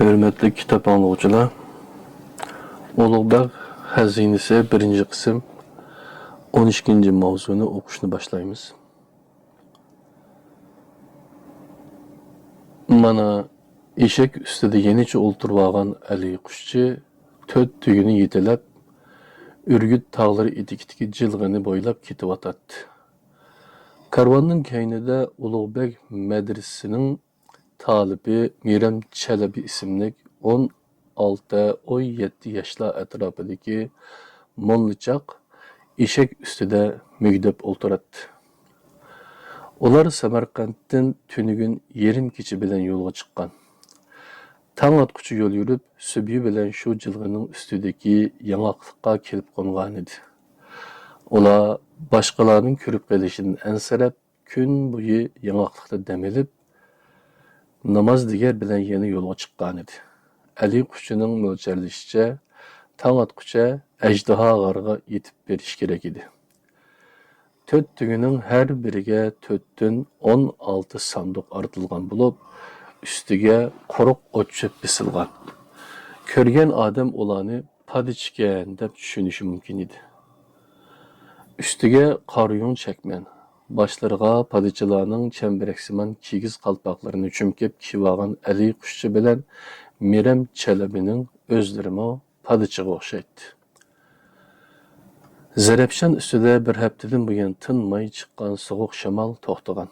Hürmetli kitap anlıqçılar, Ulug'bek Hazinesi 1. qism 12. mavzuni o'qishni boshlaymiz. Mana eshak ustida yenicha o'ltirib olgan Ali qushchi 4 tugini yetilab, Urgut tog'lari etikidagi jilg'ini bo'ylab ketyotdi. Karvonning keynida Ulug'bek madrasasining talibi Miram Chalabi ismli 16-17 yoshlar atrofidagi mo'nlichoq eshak ustida mugdab o'tiradi. Ular Samarqanddan tunigun yarim kecha bilan yo'lga chiqqan. Tong otquchi yo'l yurib, Subhi bilan shu jilg'ining ustidagi yong'oqliqqa kelib qo'ngan edi. Ular boshqalarning ko'rib qolishidan ansirab, kun bo'yi yong'oqliqda dam olib, namoz digar bilan yana yo'lga chiqqan edi. Ali qushchining mo'ljallashicha, tong otqucha ajdaho g'arga yetib berish kerak edi. 4 tugining har biriga 4 dan 16 sanduq ortilgan bo'lib, ustiga quruq o'tchib bisilgan. Ko'rgan odam ularni padichgan deb tushunishi mumkin edi. Ustiga qaryun chakman, boshlariga padichilarning chambaraksimon kigiz qalpoqlarini cho'mkib kiyib olgan Ali qushchi bilan Miram Chalabining o'zlarimi padichiga o'xshaydi. Zarafshan ustida bir haftadan buyon tinmay chiqqan sovuq shamol to'xtagan.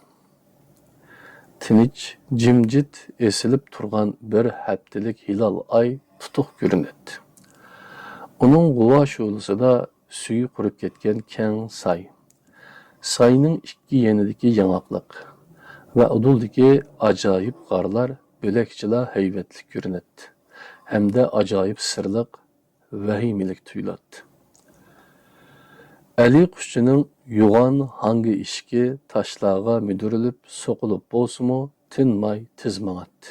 Tinch, jimjit esilib turgan bir haftalik hilal ay tutuq ko'rinadi. Uning g'uvo shu'lasida suyi qurib ketgan keng soy. Soyning ikki yanidagi yong'oqliq va uduldagi ajoyib g'orlar bo'lakchilar haybatli ko'rinadi. Hamda ajoyib sirliq, vahimalik tuyuladi. Ali qushchining yo'g'on hangi ishki tashlarga müdürülüp soqilib bo'lsimi, tinmay tizmangadi.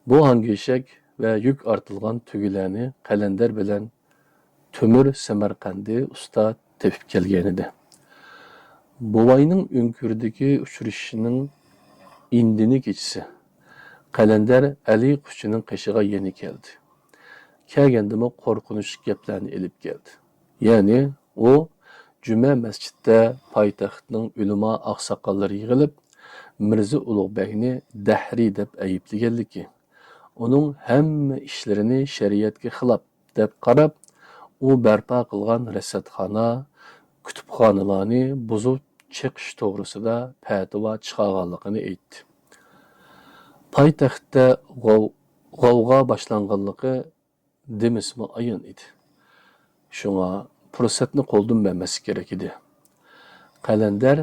Bu hangi eshak ve yük artılgan tügülerini kalender bilen Tömür Samarqandi usta tepip kelgan edi. Buvayning önkürdeki uçuruşunun indini keçisi. Kalender Ali qushchining qishig'a yeni keldi. Kelgandimi qo'rqinchli gaplarni elib keldi. Ya'ni o Cuma masjidda poytaxtning ulamo oqsoqollari yig'ilib, Mirza Ulug'bekni dahri deb ayiblaganligi, uning hamma ishlarini shariatga xilof deb qarab, u barpo qilgan rasadxona, kutubxonalarni buzib chiqish to'g'risida fatvo chiqarganligini aytdi. Poytaxtda g'avg'o boshlanganligi demismi ayon edi. Shunga fursatni qo'ldan bermaslik kerak edi. Qalender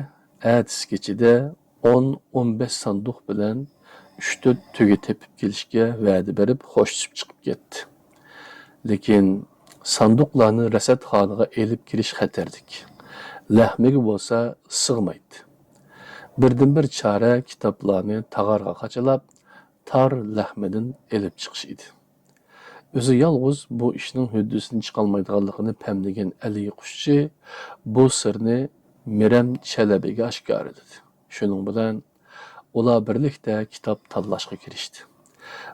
ertesi kechida 10-15 sanduq bilan 3-4 tugi tepib kelishga va'da berib xo'shchib chiqib ketdi. Lekin sanduqlarni rasadxonaga elib kirish xatarlik. Lahmiga bo'lsa sig'maydi. Birdan bir chora kitoblarni tag'arga qachalab, tar lahmidan elib chiqish edi. O'zi yolg'iz bu ishning huddisidan chiqolmaydiganligini pamlagan Ali qushchi bu sirni Miram Chalabiga oshkor etdi. Shuning bilan ular birlikda kitob tanlashga kirishdi.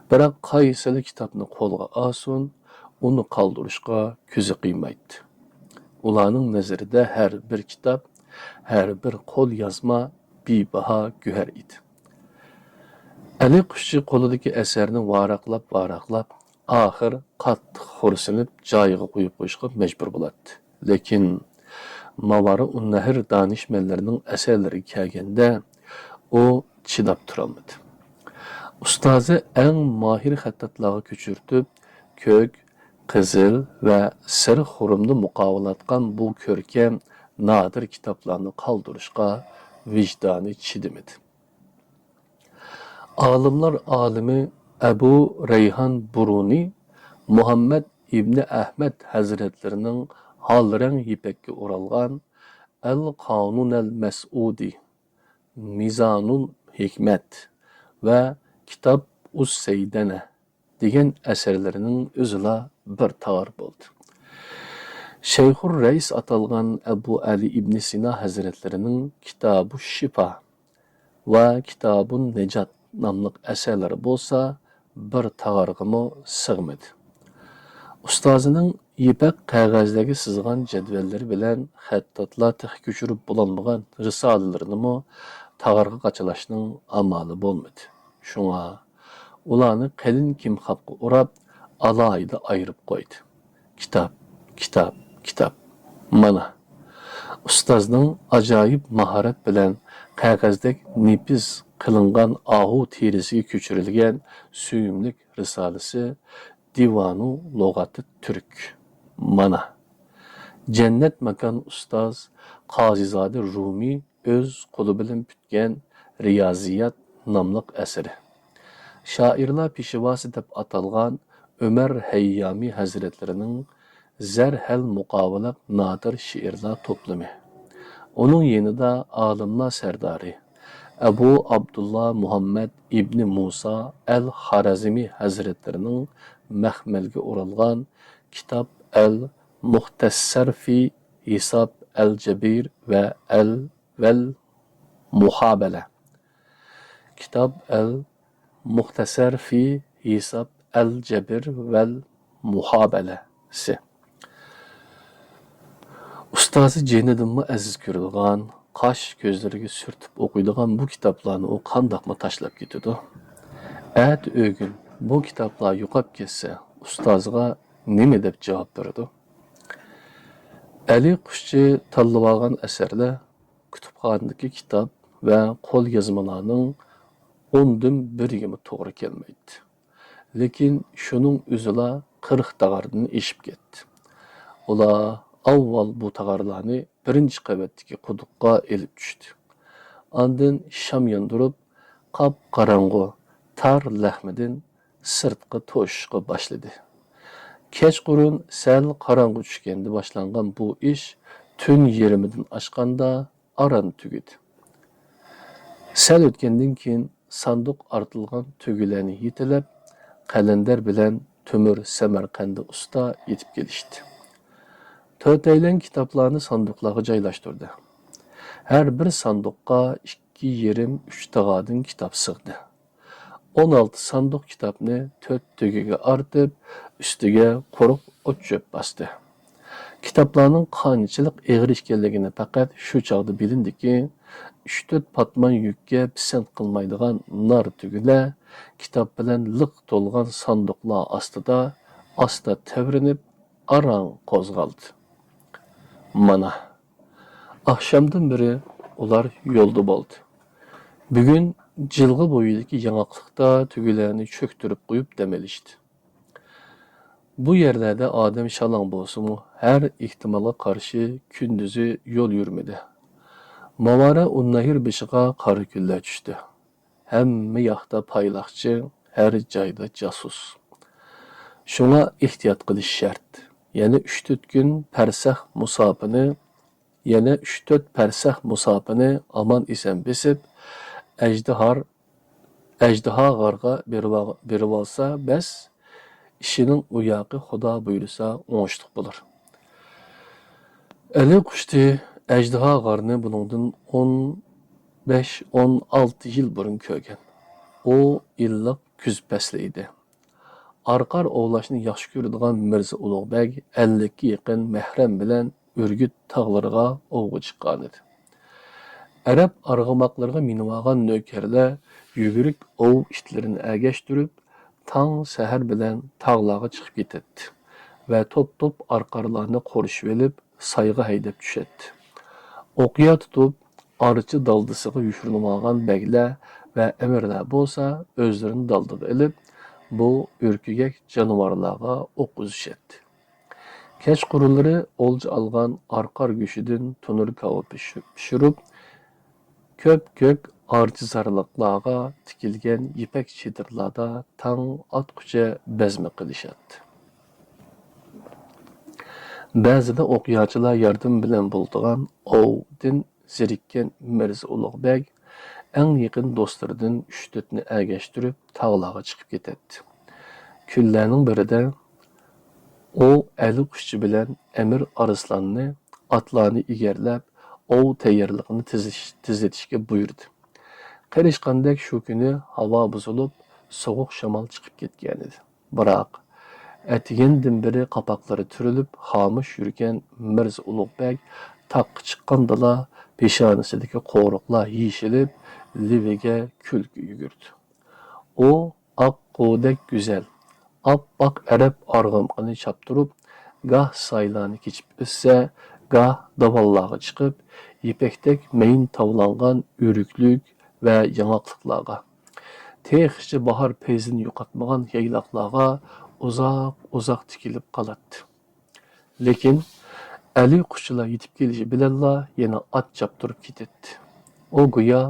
Biroq qaysili kitobni qo'lga olsin, uni qoldirishga ko'zi qiymaydi. Ularning nazarida har bir kitob, har bir qo'l yozma bebaho guhar edi. Ali qushchi qo'lidagi asarni varaqlab oxir qattiq xo'rsinib joyiga qo'yib qo'yishga majbur bo'ladi. Lekin Mavari Unnahir danishmanlarining asarlariga kelganda u chidab turolmadi. Ustozi eng mohir xattatlarga ko'chirtib, ko'k, qizil va sariq xurumni muqovalatgan bu ko'rkam nodir kitoblarni qoldirishga vijdoni chidamadi. Alimlar alimi Abu Rayhan Buruni Muhammad ibn Ahmad hazretlarining halrang yipakka o'ralgan Al-Qanun al-Mas'udi, Mizanul Hikmat va Kitob us-Saydana degan asarlarining o'zila bir tar bo'ldi. Shayxur Rais atalgan Abu Ali ibn Sina hazretlarining Kitob-ush-Shifa va Kitobun Nejat nomli asarlari bo'lsa, bir tağarğımı sığmadı. Ustazının ipek qağazdagi sızgan jadvalleri bilen xattatlar tıx köçürüp bulanmagan risalalarini mu tağarğı qaçalashning amali bo'lmadi. Şuna ularni qalin kimxapqa urab alayda ayırıp qo'ydi. Kitap, kitap, kitap. Mana ustazning ajoyib mahorat bilan qog'ozdek nepiz qilingan ahu terisiga ko'chirilgan suyumlik risolasi Divanu Lugati Türk. Mana Cennet Makan Ustaz Qazizade Rumi öz qo'li bilan bitgan Riyaziyat nomliq asari. Shoirlar peshvosi deb atalgan Ömer Hayyami Hazretlarining Zerhel Muqavilat nadir şiirlar toplumi. Onun yanında alimlar serdari Ebu Abdullah Muhammed İbni Musa el-Harazimi Hazretlerinin mehmelge oralgan kitap el-Muhtessar fi Hisab el-Cebir ve el-Vel Muhabele. Kitap el-Muhtessar fi Hisab el-Cebir vel Muhabelesi. Ustazı cenidimmi aziz ko'rilgan, qash ko'zlariga surtib o'qiydigan bu kitoblarni u qandoqmi tashlab ketadi? At o'gin bu kitoblar yo'qolib ketsa, ustozga nima deb javob beradi? Ali Qushchi tanlab olgan asarlar kutubxonadagi kitob va qo'l yozmalarning 10dan biriga to'g'ri kelmaydi. Lekin shuning o'zila 40 tag'ardan eshib ketdi. Ular avval bu tağarlarını birinci qavatdagi quduqqa elib tushdi. Andın sham yondurib, qap qarang'u tar lahmidan sirtqi to'shishga boshladi. Kechqurun sal qarang'u tushganda boshlangan bu ish tun yerimidan oshganda aran tugadi. Sal o'tgandan keyin sanduq ortilgan tugilarni yetilab, qalindar bilan Tömür Samarqandi usta yetib kelishdi. Töteylen kitaplarını sandıklara joylashtirdi. Her bir sandıqqa 2,5-3 tağadın kitap sığdı. 16 sandık kitapni 4 tögege artıp, üstüge quruq ot çöp bastı. Kitaplarının qanchalik eg'ir ekanligini faqat shu chog'da bilindiki, 3-4 patman yükke pisand qilmaydigan nar tugilar kitap bilan liq to'lgan sandıqlar ostida asta tevrinib, arang qo'zg'aldi. Mana akşamdan beri ular yolda bo'ldi. Bugun jilg'i bo'yidagi yangaqliqda tugilarni cho'ktirib qo'yib demelishdi. Bu yerlarda odam shalong bo'lsa-mu, har ehtimolga qarshi kunduzi yo'l yurmadi. Mavara unnahir beshiga qora kunlar tushdi. Hamma yoqda paylaqchi, har joyda jasus. Shunga ehtiyot qilish shart. Yana 3-4 gün persah musafini aman isen besip ejdiha g'arga berib olsa bas ishining uyoqi xudo buyursa o'ngishliq bo'lar. Ali Qushchi ejdiha g'arni buningdan 15-16 yil burun ko'rgan. O illiq kuz fasli edi. Arqar ovlashni yaxshi ko'radigan Mirza Ulug'bek 50 ga yaqin mahram bilan Urgut tog'lariga ovga chiqqan edi. Arab arg'umoqlarga minib olgan navkarlar yugurik ov itlarini agashtirib, tong sahar bilan tog'larga chiqib ketadi va top-top arqarlarni qo'rishib olib, sayga haydab tushadi. O'qiya tutib, archi daldisiga yushrinib olgan baglar va amirlar bo'lsa, o'zlarini daldiga olib, bu ürkügek canavarlarga o'q uzishadi. Kechqurunlari olja algan arqar go'shidan tunur kavib pishirib, ko'p archizarliqlarga tikilgan ipak chetirlarda tang atqucha bazmi qilishadi. Ba'zida o'qiyachilar yardım bilan bo'ldigan ovdin zerikkan Mirza Ulug'bek eng yaqin do'stlaridan 3-4 ni agashtirib tog'larga chiqib ketadi. Kunlarning birida o Ali Qushchi bilan Amir Arslanni atlarni egarlab, ov tayyorligini tizlatishga buyurdi. Qarishqandek shu kuni havo buzilib, soğuk şamal chiqib ketgan edi. Biroq atigandan beri qapoqlari turilib, xomush yurgan Mirza Ulug'bek taqqa chiqqandala peshonasidagi qo'riqlar yeshilib, liviga kulgi yugurdi. U oqqudek go'zal, oppoq arab arg'amqini choptirib, goh soylarni kechib o'tsa, goh davollarga chiqib, ipakdek mayin tovlangan o'riklik va yong'oqliqlarga, texchi bahor peyzini yo'qotmagan yayloqlarga uzoq tikilib qoladi. Lekin Ali qushchilar yetib kelishi bilanla yana ot choptirib ketadi. O go'yo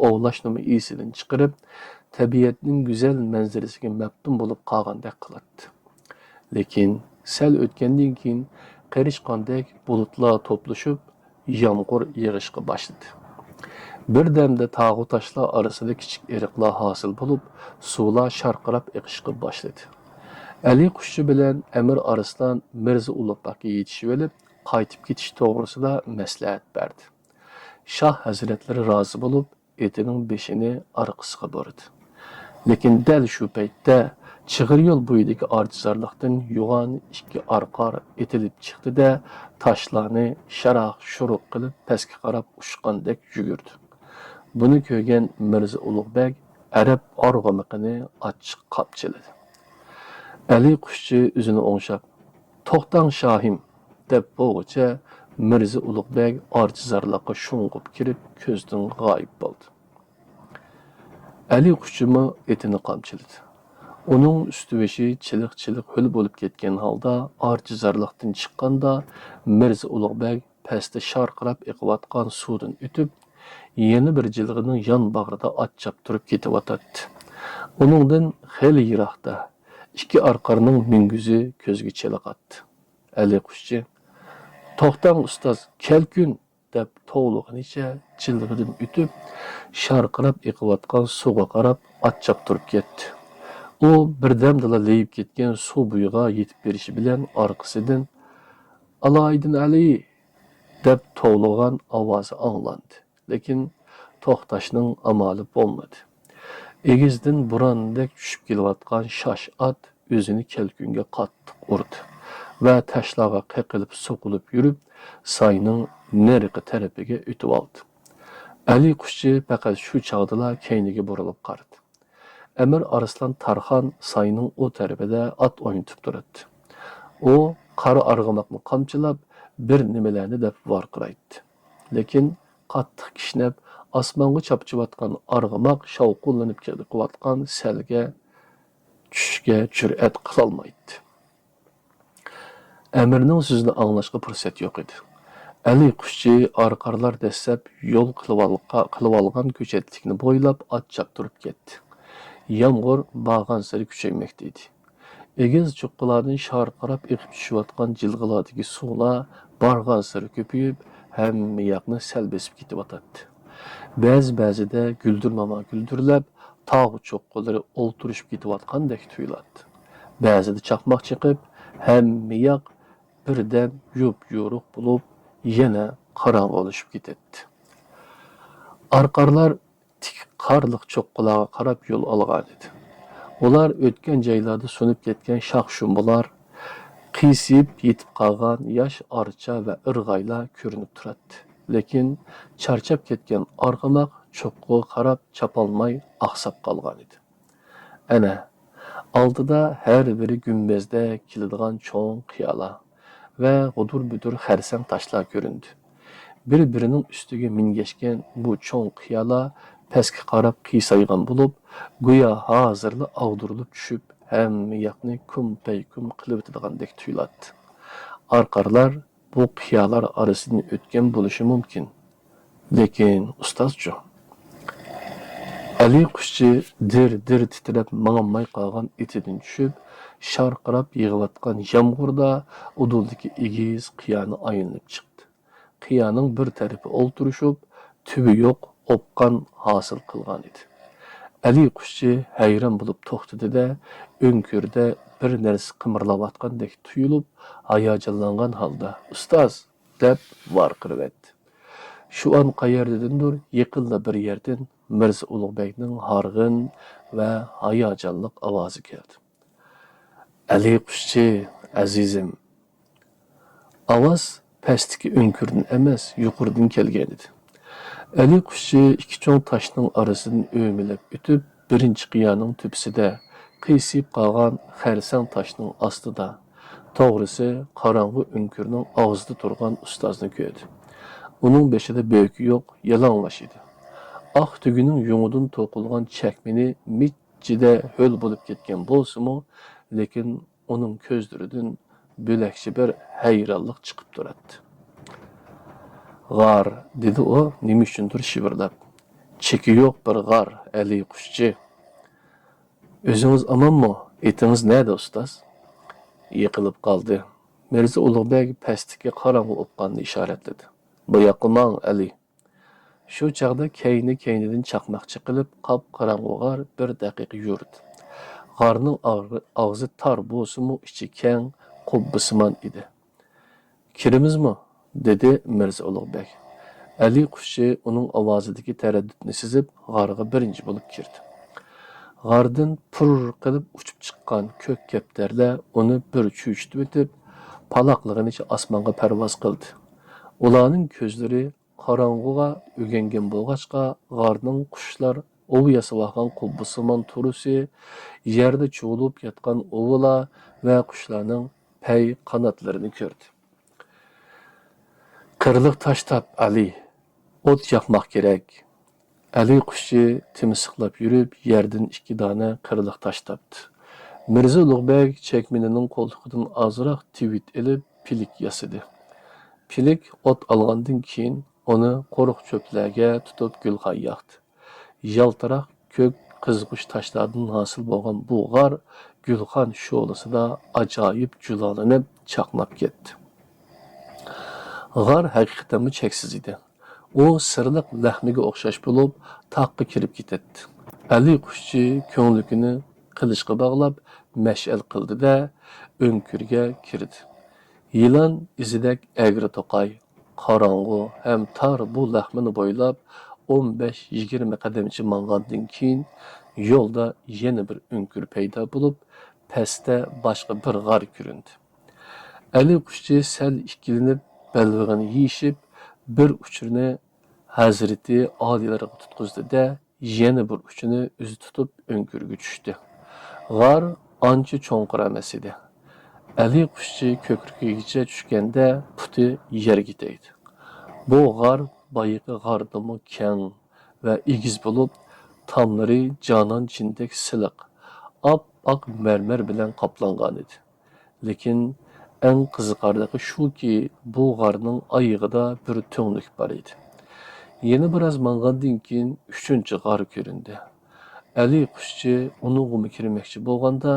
ovlashnimi esidan chiqarib, tabiatning go'zal manzarasiga maftun bo'lib qolgandek qiladi. Lekin sal o'tgandan keyin qarishqandek bulutlar to'plashib, yomg'ir yog'ishga boshladi. Birdamda tog'u toshlar orasida kichik eriqlar hosil bo'lib, suvlar sharqirab eqishga boshladi. Ali qushchi bilan Amir Arslan Mirza Ulug'bekka yetishib olib, qaytib ketish to'g'risida maslahat berdi. Shoh hazratlari rozi bo'lib, etining beshini orqasiga burdi. Lekin dal shu paytda chig'ir yo'l bo'yidagi orjizorlikdan yo'g'on ikki arqar etilib chiqdi-da, toshlarni sharoq-shuruq qilib pastga qarab ushqandek yugurdi. Buni ko'rgan Mirza Ulug'bek arab arg'amiqini ochiq qopchiladi. Ali qushchi o'zini o'ngshab, "To'xtang shohim" deb bo'g'icha Mirza Ulug'bek orjizorlikqa sho'ng'ib kirib, ko'zdan g'oyib bo'ldi. Ali qushchimi etini qamchiladi. Uning usti-bashi chiliq-chiliq ho'l bo'lib ketgan holda orjizorlikdan chiqqanda Mirza Ulug'bek pastda sharqirab eqiyotgan suvdan o'tib, yana bir jilg'ining yon bag'rida ot choptirib ketyotdi. Uningdan xeli yiroqda ikki arqarning minguzi ko'zga chaliqatdi. Ali qushchi, "To'xtang ustoz, kelkun" deb to'g'lig'icha jilg'idan o'tib, sharqirab eqiyotgan suvga qarab ot choptirib ketdi. U birdamdala leyib ketgan suv bo'yiga yetib berishi bilan orqasidan "Aloydin Ali" deb to'g'lagan ovozi anglandi. Lekin to'xtashning amali bo'lmadi. Egizdan burandek tushib kelayotgan shosh ot o'zini kelkunga qattiq urdi va tashlog'a qaqilib so'qilib yurib, soyning nariqi tarafiga o'tib oldi. Ali qushchi faqat shu chog'dala keyniga burilib qaradi. Amir Arslan Tarxon soyning o tarafida ot o'ynatib turadi. U qora arg'amoqni qamchilab bir nimalarni deb varqiraydi. Lekin qattiq kishnab osmonga chopchiyotgan arg'amoq shovqinlanib kelayotgan salga tushishga jur'at qilolmaydi. Amirning so'zini anglashga fursat yo'q edi. Ali qushchi arqarlar dastlab yo'l qilib olgan ko'chatlikni bo'ylab ot choptirib ketdi. Yomg'ir bag'an sari kuchaymoqda edi. Egiz cho'qqilardan sharqirab eqib tushayotgan jilg'ilardagi suvlar barg'an sari ko'payib, hamma yoqni sal besib ketyotdi. Ba'zida guldirlab, tog' cho'qqilari o'ltirishib ketayotgandek tuyuladi. Ba'zida chaqmoq chiqib, hamma yoq birdan yo'q bo'lib, yana qorong'ulashib ketadi. Arqarlar tik qarliq cho'qqilarga qarab yo'l olgan edi. Ular o'tgan joylarda so'nib ketgan shox-shumbular, qiysib yetib qolgan yosh archa va irg'aylar ko'rinib turadi. Lekin charchab ketgan arg'amoq cho'qqiga qarab chapolmay oqsab qolgan edi. Ana, oldida har biri gumbazda keladigan cho'ng qiyolar va g'udur-budur xarsang toshlar ko'rindi. Bir-birining ustiga mingashgan bu cho'ng qiyolar pastga qarab qiysaygan bo'lib, go'yo hozirla ag'durilib tushib, hamma yoqni kum-paykum qilib o'tadiganidek tuyuladi. Arqarlar bu qiyolar orasidan o'tgan bo'lishi mumkin. Lekin ustozchi, Ali qushchi dir titrab mang'amay qolgan etidan tushib, sharqirab yig'ayotgan yomg'irda uduldagi egiz qiyoni aylanib chiqdi. Qiyoning bir tarafi o'ltirishib, tubi yo'q o'pqan hosil qilgan edi. Ali qushchi hayron bo'lib to'xtadi-da, o'ngkurda bir narsa qimirlayotgandek tuyulib, hayajonlangan holda "Ustoz" deb varqirib etdi. Shu an qayerdadir yaqinda bir yerdan Mirza Ulug'bekning harg'in va hayajonli ovozi keldi. Ali qushchi, azizim. Ovoz pastki o'nkirdan emas, yuqoridan kelgan edi. Ali qushchi ikki cho'ng toshning orasidan o'milib o'tib, birinchi qiyoning tepsida qiysib qolgan xarsang toshning ostida, to'g'risi qorong'u o'nkirning og'zida turgan ustozni ko'rdi. Uning beshida bo'ki yo'q, yalang'och edi. Oq tugining yungidan to'qilgan chakmini michida ho'l bo'lib ketgan bo'lsa-mu, lekin uning ko'zlaridan bo'lakcha bir hayronlik chiqib turadi. G'ar, dedi u, nima uchundir shivirlab. Cheki yo'q bir g'ar, Ali qushchi. O'zingiz omonmi? Etingiz nerede ustoz? Yiqilib qoldi. Mirza Ulug'bek pastga qorong'u o'pqanni ishoratladi. Bu yoqimang, Ali. Shu chaqda kaynidan chaqmoqchi qilib, qop-qorong'u g'ar bir daqiqa yurdi. G'arning og'zi tor bo'lsa-mu, ichi keng, qubbisimon edi. Kirimizmi? Dedi Mirza Ulug'bek. Ali qushchi uning ovozidagi taraddudni sezib, g'arga birinchi bo'lib kirdi. G'ardan pur qilib uchib chiqqan ko'k kaptarlar uni bir cho'chitib o'tib, paloqlig'icha osmonga parvoz qildi. Ularning ko'zlari qorong'uga o'gangan bo'lg'achqa, g'arning qushlar ovu yasavaqan qubbisimon turusi, yerda cho'lib yotgan ovular va qushlarning pay qanotlarini ko'rdi. Qirliq tosh tap, Ali. O't yoqmoq kerak. Ali qushchi timsiqlab yurib, yerdan ikki dona qirliq tosh topdi. Mirza Ulug'bek chekminining qo'ltiqidan ozroq tivit ilib, pilik yasadi. Pilik ot olgandan keyin uni qo'riq cho'plarga tutib gulxan yoqdi. Yaltiroq ko'k qizg'ish toshlardan hosil bo'lgan bu g'ar gulxan sho'lisida ajoyib julolanib, chaqnab ketdi. G'ar haqiqatan cheksiz edi. U sirliq lahmiga o'xshash bo'lib, taqqa kirib ketadi. Ali qushchi ko'nglikini qilichga bog'lab, mash'al qildi-da, o'nkirga kirdi. Yılan izidek egri toqay, qorong'u ham tor bu lahmini bo'ylab 15-20 qadamcha mang'andan keyin yo'lda yana bir o'nkir paydo bo'lib, pastda boshqa bir g'ar ko'rindi. Ali qushchi sal ikkilinib, balvig'ini yeyishib, bir uchini Hazreti Alilarga tutqizdi-da, yana bir uchini o'zi tutib o'nkirga tushdi. G'ar ancha cho'nqir emas edi. Ali qushchi ko'krigigacha tushganda puti yerga tegdi. Bu g'ar boyiqi g'ardimi keng va egiz bo'lib, tomlari jonon chindek siliq, oq marmar bilan qoplangan edi. Lekin eng qiziqarligi shuki, bu g'arning oyog'ida bir to'nglik bor edi. Yana biroz mang'andan keyin 3-chi g'ar ko'rindi. Ali qushchi uningga kirmoqchi bo'lganda,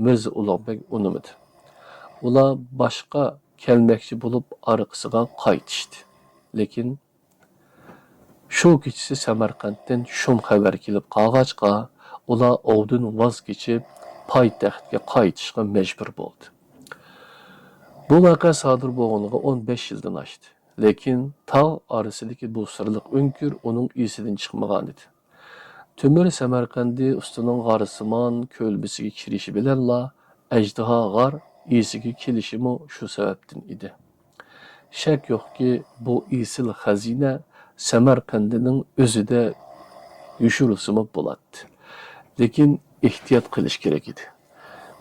Mirza Ulug'bek unimidi. Ular boshqa kelmoqchi bo'lib orqasiga qaytishdi. Lekin shu kechasi Samarqanddan shum xabar kelib qolg'achqa, ular ovdan voz kechib, poytaxtga qaytishga majbur bo'ldi. Bu voqea sodir bo'lganiga 15 yildan oshdi. Lekin tog' orasidagi bu sirliq o'nkir uning esidan chiqmagan edi. Temir Samarqandi ustining g'arsimon ko'lbisiga kirishi bilanla ajdaho g'ar esiga kelishimi shu sababdan edi. Shak yo'qki, bu esil xazina Samarqandining o'zida yushurilsimi bo'ladi. Lekin ehtiyot qilish kerak edi.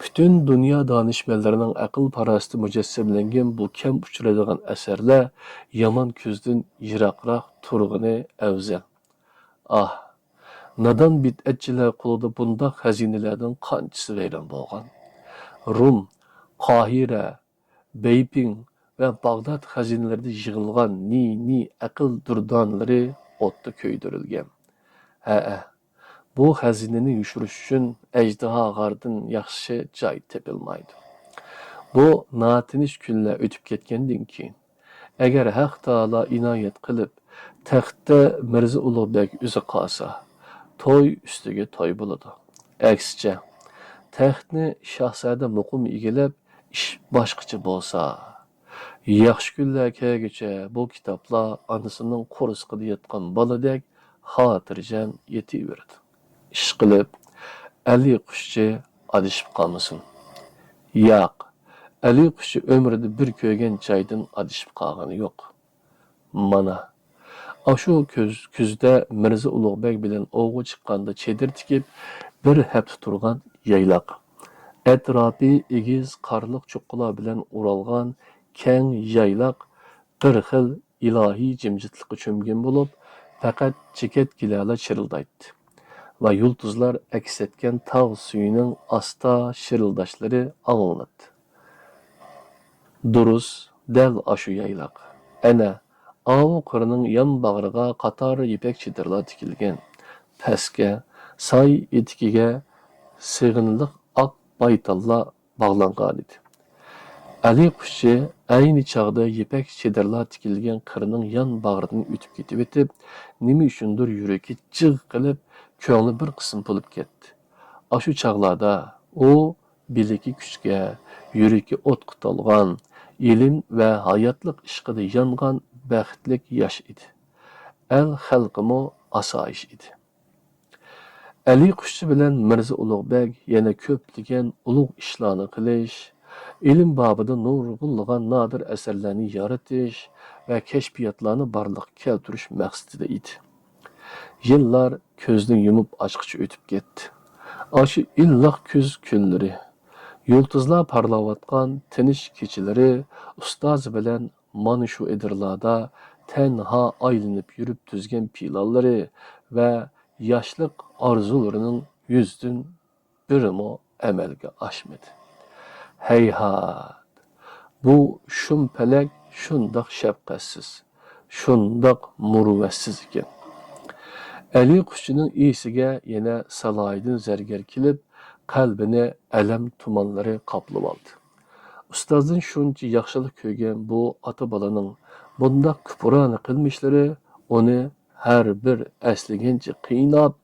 Bütün dünya danışmanlarının aql parasti mujassamlangan bu kam uchraydigan asarlar yomon ko'zdan yiroqroq turg'ini afzal. Ah, nadon bid'atchilar qo'lida bundoq xazinalardan qanchasi vayron bo'lgan. Rum, Qohira, Beyping va Bag'dod xazinalarida yig'ilgan ni aql durdonlari o'tda ko'ydirilgan. Bu xazinani yushirish uchun ajdaho g'ardan yaxshi joy topilmaydi. Bu notinish kunlar o'tib ketgandan keyin, agar Haq taolo inoyat qilib, taxtda Mirza Ulug'bek o'zi qolsa, to'y ustiga to'y bo'ladi. Aksicha, taxtni shahzoda Muqim egallab, ish boshqacha bo'lsa, yaxshi kunlar kelguncha bu kitoblar onasining qo'risqida yotgan boladek xotirjam yetiverdi. İş qilib, Ali qushchi adishib qolmasin. Yo'q, Ali qushchi ömrida bir ko'rgan joydan adishib qolgani yo'q. Mana Aşu kuzda Mirza Ulug'bek bilan ovga chiqqanda chedir tikib, bir hafta turgan yaylaq. Etrofi egiz qarliq cho'qqilar bilan o'ralgan keng yaylaq bir xil ilohiy jimjitlikqa cho'mgan bo'lib, faqat cheketgilarlar chirildaydi va yulduzlar aks etgan tog' suyining asta shirildashlari anglanadi. Durus dal ashu yaylaq. Ana Avu qirining yon bag'riga qator ipak chidirlar tikilgan. Pastga, soy etikiga sig'inliq oq baytallar bog'langan edi. Ali qushchi ayni chog'da ipak chidirlar tikilgan qirining yon bag'ridan o'tib ketib etib, nima uchundir yuragi jig' qilib, ko'ngli bir qism bo'lib ketdi. Ashu chog'larda u biliki kuchga, yuragi o'tqa to'lgan, ilim va hayotlik ishqida yongan baxtlik yosh edi. El xalqimo asoyish edi. Ali qushchi bilan Mirza Ulug'bek yana ko'plagan ulug' ishlarni qilish, ilm babida nurg'unlagan nodir asarlarni yaratish va kashfiyotlarni barliqqa keltirish maqsadida edi. Yillar ko'zni yumib ochqicha o'tib ketdi. Aşı illiq kuz kunlari, yulduzlar parlayotgan tinish kechalari ustoz bilan mana shu edirlarda tenha aylanib yurib tuzgan piyollari va yoshlik orzularining yuzdan birimi amalga oshmadi. Heyhat, bu shumpalak shundoq shafqatsiz, shundoq muruvvatsiz ekan. Ali qushchining esiga yana Salohiddin zargar kelib, qalbini alam tumanlari qoplab oldi. Ustozning shuncha yaxshilik ko'rgan bu ota-bolaning bundoq kupurona qilmishlari uni har bir aslagancha qiynab,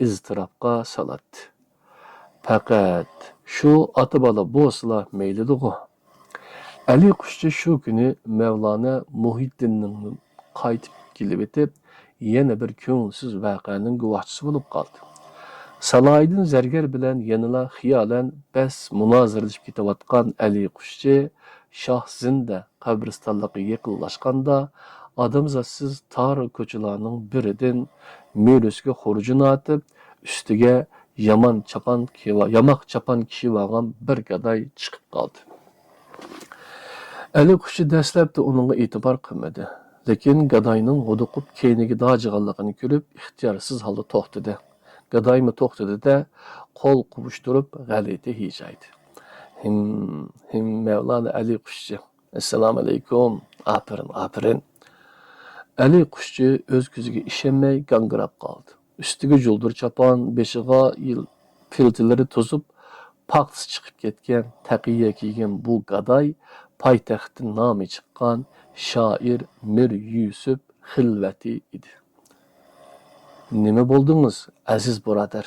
iztirobga soladi. Faqat shu ota-bola bo'lsa maylidir-ku. Ali qushchi shu kuni Mavlona Muhiddinning qaytib kelib etib, yana bir ko'ngilsiz voqeaning guvohchisi bo'lib qoldi. Salohiddin zargar bilan yanala xiyolan bas munoziralashib ketayotgan Ali qushchi Shoh Zinda qabristonligiga yaqinlashganda odamzotsiz tor ko'chalarning biridan Murusga xurjun atib, ustiga yamoq chapan kiyib olgan bir gadoy chiqib qoldi. Ali qushchi dastlabda uningga e'tibor qilmadi. Lekin gadoyning huduqib keyniga dojig'anligini ko'rib, ixtiyorsiz holda to'xtadi. Gadoymi to'xtadi-da, qo'l quvushtirib g'alati hijaydi. Him Mevlana Ali qushchi. Assalomu alaykum. Apirin. Ali qushchi o'z ko'ziga ishonmay gangirab qoldi. Ustiga juldur chapan, beshiga filtilari to'zib, paqtis chiqib ketgan, taqiya kiygan bu gadoy poytaxtdan nomi chiqqan shoir Mir Yusuf Xilvati edi. Nima bo'ldingiz, aziz birodar?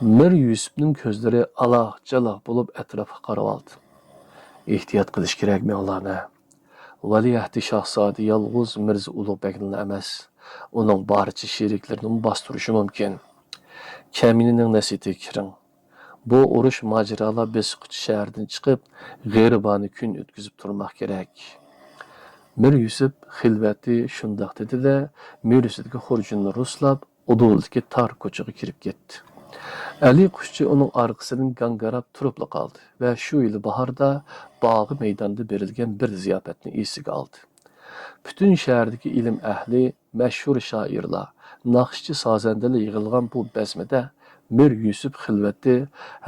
Mir Yusufning ko'zlari aloq-jaloq bo'lib atrofga qarab oldi. Ehtiyot qilish kerak, Mevlana. Valiahd Shahzoda yolg'iz Mirza Ulug'bekning emas, uning barcha sheriklarini bostirishi mumkin. Kaminining nasihatiga kiring. Bu urush mojarolar Besqut shahardan chiqib, g'eribona kun o'tkazib turmoq kerak. Mir Yusuf Xilvati shundoq dedi-da, Murusdagi xurjunni ruslab, uduldagi tor ko'chaga kirib ketdi. Ali qushchi uning orqasidan gangarab turib qoldi va shu yil bahorda bog'i maydonda berilgan bir ziyofatni esiga oldi. Butun shahardagi ilm ahli, mashhur shoirlar, naqshchi sozandalar yig'ilgan bu bazmida Mir Yusuf Xilvati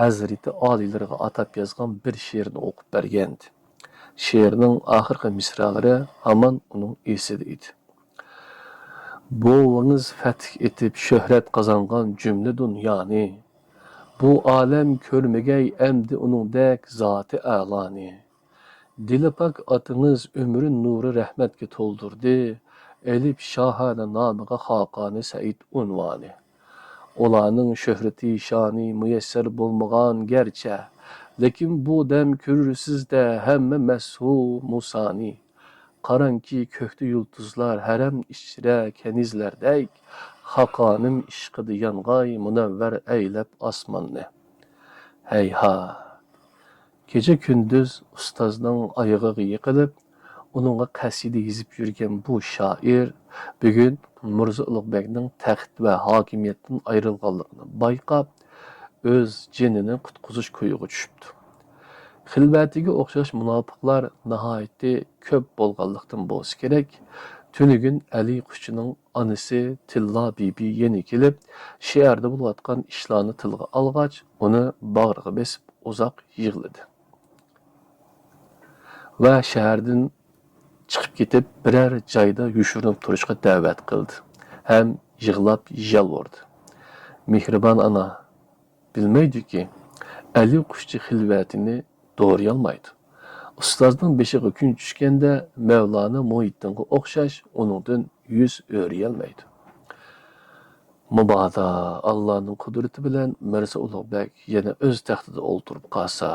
Hazreti oliylariga atab yozgan bir she'rni o'qib bergandi. She'rning oxirgi misralari hamon uning esida edi. Boğunuz fəth etib şöhrət qazanğan cümlə dünyani, bu aləm körməgəy əmdi onun dək zati əlani. Dilipak atınız ömrün nuru rəhmətki toldurdu, elib şahana namıqa xaqani Səid unvani. Olanın şöhrəti şani müyəssər bulmağan gerçə, lekin bu dəm görürsüz də həmmə məshu musani. Qaranki köktü yulduzlar harem içre kenizlerdek, Haqanim işqidı yangay münevver eylep asmanni. Heyha! Gece gündüz ustazның ayığı yıkılıp, onunla qaside yazıp yürgen bu şair, bugün Mirza Ulug'bekning taxt ve hakimiyetten ayrılganlığını bayqab, öz jenini qutquzish ko'yiga tushibdi. Xilvatiga o'xshash munofiqlar nihoyatda ko'p bo'lganlikdan bo'lsa kerak, tunigun Ali Qushchining onasi Tilla bibi yana kelib, she'rda bo'layotgan ishlarni tilga olgach, uni bag'riga besib uzoq yig'ladi. Va shahardan chiqib ketib, biror joyda yushirinib turishga da'vat qildi. Ham yig'lab yalvordi. Mehribon ana bilmaydi-ki, Ali Qushchi xilvatini doğrayolmaydi. Ustozning beshiga kun tushganda Mevlana Muhiddinga o'xshash uningdan yuz o'riyolmaydi. Mubodo Allohning qudrati bilan Mirza Ulug'bek yana o'z taxtida o'ltirib qolsa,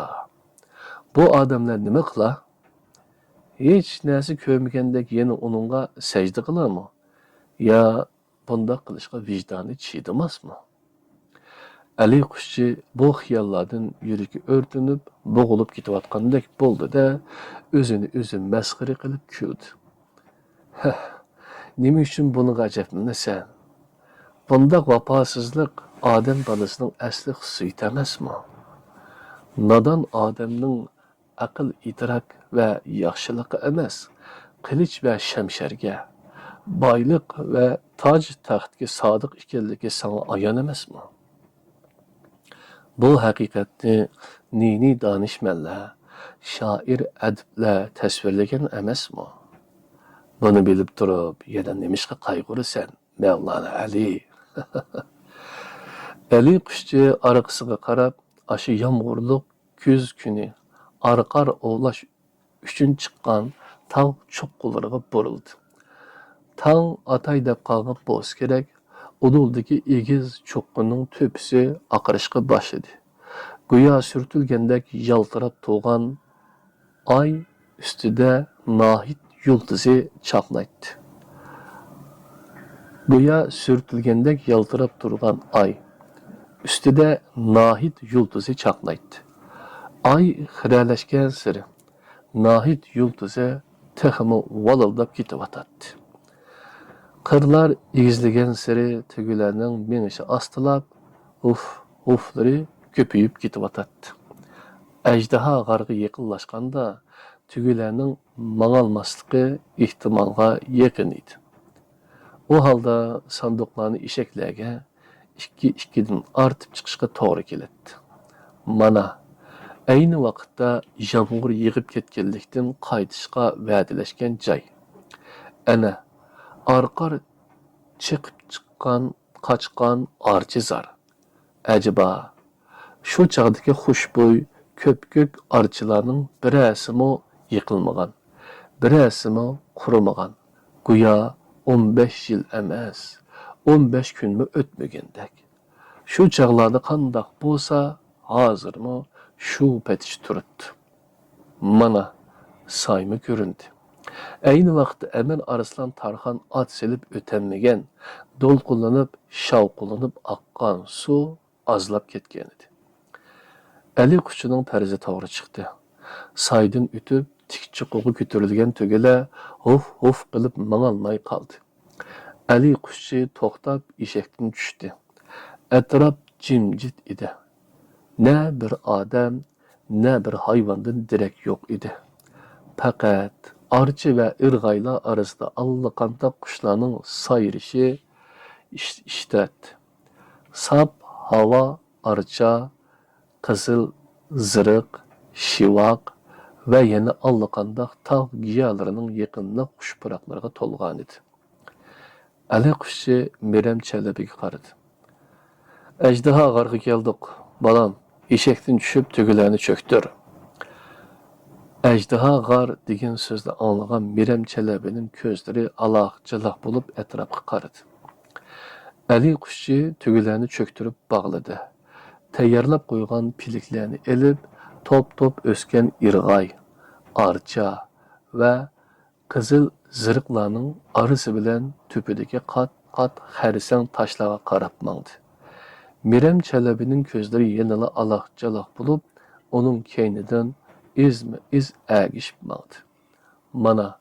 bu odamlar nima qila? Hech narsa ko'rmagandek yana uningga sajda qilarmi? Ya bundoq qilishga vijdoni chidamasmi? Ali Qushchi bu xiyollardan yuragi o'rtanib, bo'g'ilib ketayotgandek bo'ldi-da, o'zini o'zi masxara qilib kuldi. Nima uchun buni ajablanasan? Bundoq vafosizlik odam bolasining asli xususiyati emasmi? Nodon odamning aql, idrok va yaxshiligi emas, qilich va shamsharga, boylik va toj taxtga sodiq ekanligi sana ayon emasmi? Bu haqiqatni nini danishmanlar, shoir adiblar tasvirlagan emasmi? Buni bilib turib, yana nimishqa qayg'urasan, Mevlana Ali? Ali Qushchi orqasiga qarab, aşı yomg'irliq kuz kuni arqar ovlash uchun chiqqan tog' cho'qqilariga burildi. Tong atay deb qolgan bo'lsa kerak, uduldagi egiz cho'qqining to'pisi aqirishga boshladi. Go'yo surtilgandek yaltirab turgan ay ustida nohid yulduzi chaqnaydi. Go'yo surtilgandek yaltirab turgan ay ustida nohid yulduzi chaqnaydi. Ay xiralashgan siri nohid yulduzi texmi valildab ketyotadi. Qirlar egizlagan siri tugularning menishi ostilab, uflari ko'payib ketyotadi. Ajdaha g'arga yaqinlashganda tugularning mangolmasligi ehtimolga yaqin edi. O holda sanduqlarni eshaklarga ikki-ikkidan ortib chiqishga to'g'ri keladi. Mana ayni vaqtda yomg'ir yig'ib ketganlikdan qaytishga va'dalashgan joy. Ana arqar chiqib chiqqan, qochgan archizar. Acaba shu chog'dagi xushbo'y ko'p-ko'k archilarning birasimi yiqilmagan, birasimi qurimagan. Go'yo 15 yil emas, 15 kunmi o'tmagandek. Shu chog'larda qandoq bo'lsa, hozirmi shu patish turibdi. Mana saymi ko'rindi. Ayni vaqtda Amir Arslan Tarxon ot silib o'tanmagan, do'lqinlanib, shavqinlanib oqqan suv azlab ketgan edi. Ali Qushchining farzi to'g'ri chiqdi. Saydan o'tib, tik chiqig'i ko'tarilgan tugilar huf qilib mangolmay qoldi. Ali Qushchi to'xtab eshakdan tushdi. Atrof jimjit edi. Ne bir odam, ne bir hayvondan darak yo'q edi. Faqat archi va irg'aylar orasida allaqanday qushlarning sayrishi ishtatdi. Sap havo archa, qizil ziriq, shivoq va yana allaqanday tog' giyolarining yaqinliq qushpuroqlarga to'lgan edi. Ali Qushchi Miram Chalabiga qaradi. Ajdaha g'arga keldik. Balam, eshakdan tushib tugularni cho'ktir. Ajdaha g'ar degan so'zni anglagan Miram Chalabining ko'zlari aloq-jaloq bo'lib atrofga qaradi. Ali Qushchi tugularni cho'ktirib bog'ladi. Tayyorlab qo'ygan piliklarni elib, top-top o'sgan irg'ay, archa va qizil ziriqlarning arası bilan tüpüdeki qat xərisəng taşlağa qarab mağdı. Mirəm Çələbinin gözləri yenələ alaq-calaq bulub, onun keynidən iz əgişib mağdı. Mana,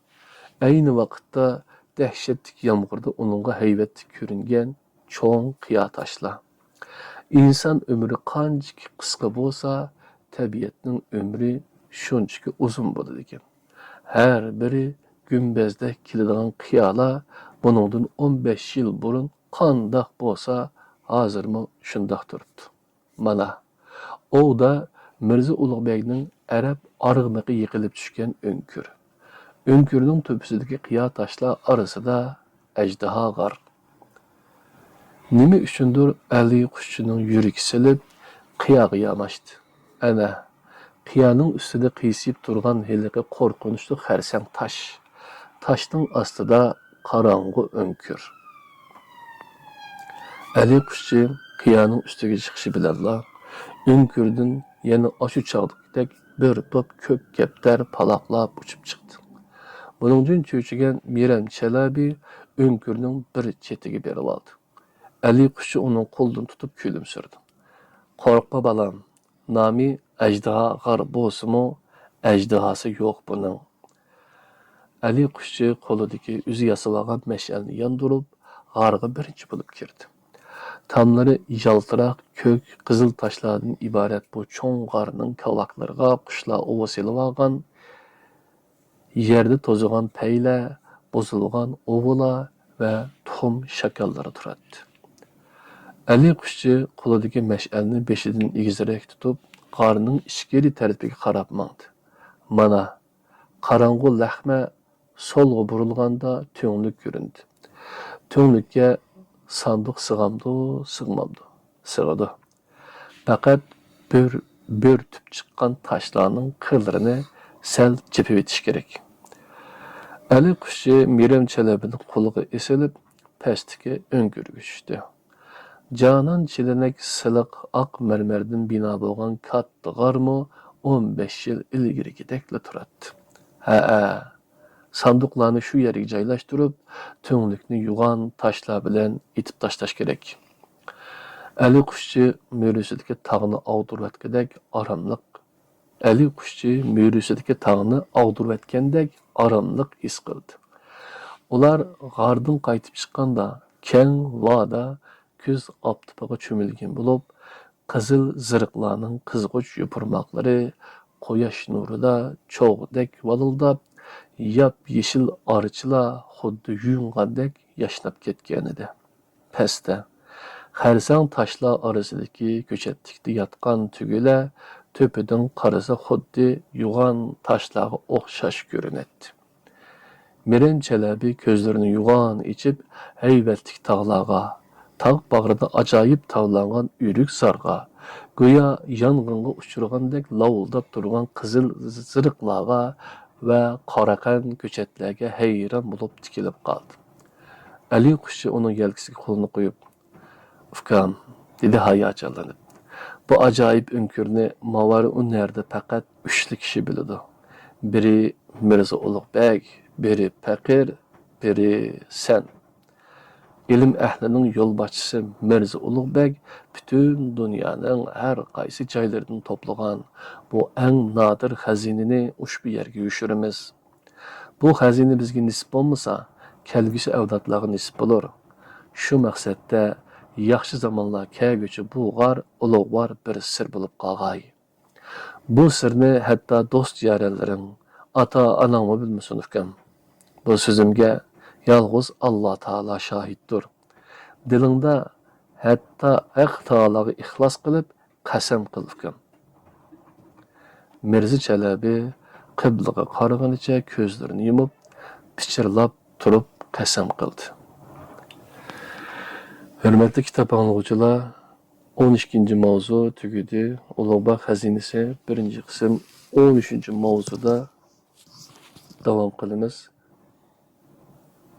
ayni vaqtda dəhşətlik yağmurda onunğa heybətli görünген çoğun qiya taşlar. İnsan ömrü qanchaki qisqa bo'lsa, tabiatning ömrü shunchaki uzun bo'ladi ekan. Her biri günbezdek kiladigan qiyalar buningdan 15 yil burun qandaq bo'lsa, hozirmi shundoq turibdi. Mana, ovda Mirza Ulug'bekning Arab arg'imiqi yiqilib tushgan o'nkir. Önkürning to'pisidagi qiya taşlar arasida ajdaho g'ar. Nima uchundir Ali qushchining yuragi silib, qiyaga yamashdi. Ana, qiyaning ustida qiysib turgan heliqi qo'rqinchli xarsang tash. Taşning ostida qorong'u o'nkir. Ali qushchi qiyaning ustiga chiqishi bilanla o'nkirdan yana oshu chog'dek bir top ko'k kaptar paloqlab uchib chiqdi. Buningdan cho'chigan Mirəm Çələbi o'nkirning bir chetiga berib oldi. Ali qushchi uning qo'lidan tutib kulimsirdi. Qo'rqma balam, nomi ajdaho g'ar bo'lsa-mu, ajdahosi yo'q buning. Ali qushchi qo'lidagi o'zi yasab olgan mash'alni yondirib, g'arga birinchi bo'lib kirdi. Tamlari yaltiroq ko'k qizil taşlardan iborat bu cho'ng g'arning kavlaklariga qushlar o'va selib olgan, yerda to'zigan paylar, bozilgan o'valar va tuxum shakarlari turadi. Ali qushchi qo'lidagi mash'alni beshidan egizroq tutib, g'arning ichkari tarafiga qarab mangdi. Mana, qorong'u lahma solga burilganda to'nglik ko'rindi. To'nglikka sanduq sig'mamdi. Sig'adi. Faqat bir tüp chiqqan taşlarning qirlarini sal chepib etish kerak. Ali qushchi Mirəm Çələbining qo'liga esilib, pastga o'ngirga tushdi. Canan çilinek siliq aq mermerden bina bo'lgan katta g'armi 15 yil ilgirigidekla turadi. Sanduqlarni shu yerga joylashtirib, to'nglikni yugan taşlar bilan itib tashlash kerak. Ali qushchi mürüsidagi tog'ni ag'dirayotgandek oromliq. Ali qushchi mürüsidagi tog'ni ag'dirayotgandek oromliq his qildi. Ular g'ardan qaytib chiqqanda keng vada көз aptipaga cho'milgan bo'lib, qizil ziriqlarning qizg'uch yupurmoqlari quyosh nurida cho'g'dek valildab, yap-yeshil orichilar xuddi yuyungandek yashnab ketgan edi. Pastda xarsang taşlar orasidagi ko'chatlikda yotgan tugilar to'pidan qarasa xuddi yugan taşlarga o'xshash ko'rinadi. Mirəm Çələbi ko'zlarini yugan ichib, haybatlik tog'larga tağ bağrıda acayip tavlangan ürük sarğa, goya yangınga uçurgandek lavuldap durgan qizil ziriqlarga ve qaraqan köçetlerge heyran bulup tikilip qaldı. Ali qushchi onun yelkisiga qo'lini qo'yib, "Ufkam", dedi hayacanlanib. Bu acayip önkürni mavari o nerede faqat 3 kishi biladi. Biri Mirza Ulug'bek, biri Faqir, biri sen. İlim əhlinin yol başçısı Mirza Ulug'bek bütün dünyanın her qaysı joylaridan toplagan bu eng nadir xazinini ushbu yerga yushiramiz. Bu xazina bizga nisb bo'lmasa, kelgusi avlodlarga nisb bo'lar. Shu maqsadda yaxshi zamonlar kelguchi bu g'ar ulug'vor bir sir bo'lib qolg'ay. Bu sirni hatto do'st yaranlaring, ata-onangmi bilmasin ukam. Bu so'zimga yalğız Allah Taala şahittir. Dilingda hatta Haq Taalaga ixlos qilib qasam qilgan. Mirza Çələbi qiblaga qaraganicha ko'zlarini yumib, pichirlab turib qasam qildi. Hurmatli kitob anglag'uchilar, 12. mavzu tugadi. Ulug'bek xazinasi 1. qism 13. mavzuda davom qilamiz.